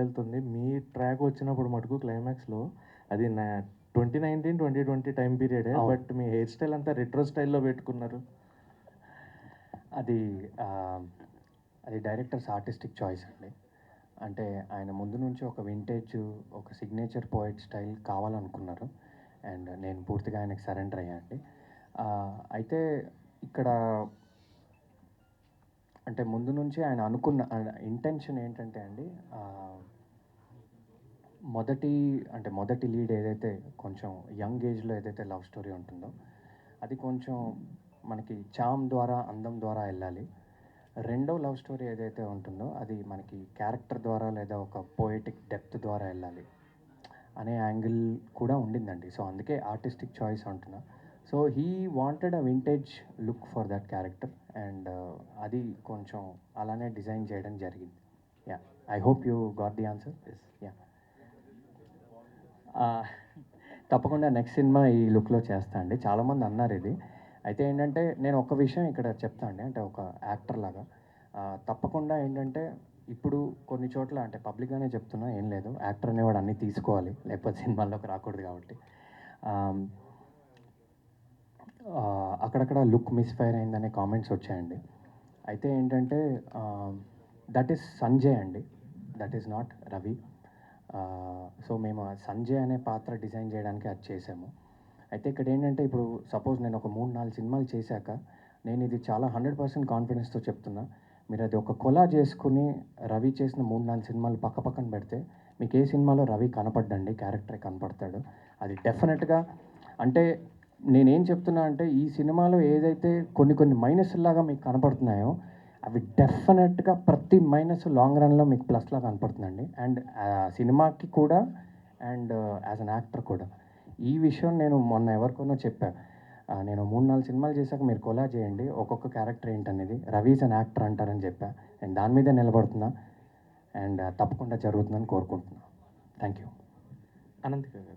వెళ్తుంది. మీ ట్రాక్ వచ్చినప్పుడు మటుకు క్లైమాక్స్‌లో అది 2019, 2020 టైమ్ పీరియడే. అవును. బట్ మీ హెయిర్ స్టైల్ అంతా రెట్రో స్టైల్‌లో పెట్టుకున్నారు. అది అది డైరెక్టర్స్ ఆర్టిస్టిక్ చాయిస్ అండి. అంటే ఆయన ముందు నుంచి ఒక వింటేజ్, ఒక సిగ్నేచర్ పోయెట్ స్టైల్ కావాలనుకున్నారు. అండ్ నేను పూర్తిగా ఆయనకి సరెండర్ అయ్యా అండి. అయితే ఇక్కడ అంటే ముందు నుంచి ఆయన అనుకున్న ఇంటెన్షన్ ఏంటంటే అండి, మొదటి లీడ్ ఏదైతే కొంచెం యంగ్ ఏజ్‌లో ఏదైతే లవ్ స్టోరీ ఉంటుందో, అది కొంచెం మనకి చార్మ్ ద్వారా, అందం ద్వారా ఎళ్ళాలి. రెండో లవ్ స్టోరీ ఏదైతే ఉంటుందో, అది మనకి క్యారెక్టర్ ద్వారా లేదా ఒక పోయెటిక్ డెప్త్ ద్వారా ఎళ్ళాలి అనే యాంగిల్ కూడా ఉండిందండి. సో, అందుకే ఆర్టిస్టిక్ చాయిస్ అంటున్నా. So, he wanted a vintage look for that character and అది కొంచెం అలానే డిజైన్ చేయడం జరిగింది. Yeah! I hope you got the answer. Yes. Yeah! తప్పకుండా నెక్స్ట్ సినిమా ఈ లుక్‌లో చేస్తా అండి. చాలామంది అన్నారు ఇది. అయితే ఏంటంటే, నేను ఒక విషయం ఇక్కడ చెప్తా అండి. అంటే ఒక యాక్టర్ లాగా తప్పకుండా ఏంటంటే, ఇప్పుడు కొన్ని చోట్ల అంటే పబ్లిక్‌గానే చెప్తున్నా, ఏం లేదు. యాక్టర్ అనేవాడు అన్నీ తీసుకోవాలి. లేకపోతే సినిమాల్లోకి రాకూడదు కాబట్టి. ఆహ్, అక్కడక్కడ లుక్ మిస్‌ఫైర్ అయిందనే కామెంట్స్ వచ్చాయండి. అయితే ఏంటంటే దట్ ఈస్ సంజయ్ అండి. That is not Ravi. So, మేము ఆ సంజయ్ అనే పాత్ర డిజైన్ చేయడానికి అది చేసాము. అయితే ఇక్కడ ఏంటంటే, ఇప్పుడు సపోజ్ నేను ఒక 3, 4 సినిమాలు చేశాక, నేను ఇది చాలా 100% కాన్ఫిడెన్స్‌తో చెప్తున్నా. మీరు అది ఒక కొలాజ్ చేసుకొని రవి చేసిన 3, 4 సినిమాలు పక్కన పెడితే, మీకు ఏ సినిమాలో రవి కనపడ్డండి. క్యారెక్టరే కనపడతాడు. అది డెఫినెట్‌గా అంటే నేనేం చెప్తున్నా అంటే, ఈ సినిమాలో ఏదైతే కొన్ని మైనస్‌ల్లాగా మీకు కనపడుతున్నాయో, అవి డెఫినెట్‌గా ప్రతి మైనస్ లాంగ్ రన్‌లో మీకు ప్లస్‌లా కనపడుతుందండి. అండ్ సినిమాకి కూడా అండ్ యాజ్ ఎన్ యాక్టర్ కూడా. ఈ విషయం నేను మొన్న ఎవరికోనో చెప్పా. నేను 3, 4 సినిమాలు చేశాక మీరు కొలాజ్ చేయండి. ఒక్కొక్క క్యారెక్టర్ ఏంటనేది. రవి ఈజ్ అన్ యాక్టర్ అంటారని చెప్పా. నేను దాని మీదే నిలబడుతున్నా. అండ్ తప్పకుండా జరుగుతుందని కోరుకుంటున్నా. Thank you. అనంత్ గారు.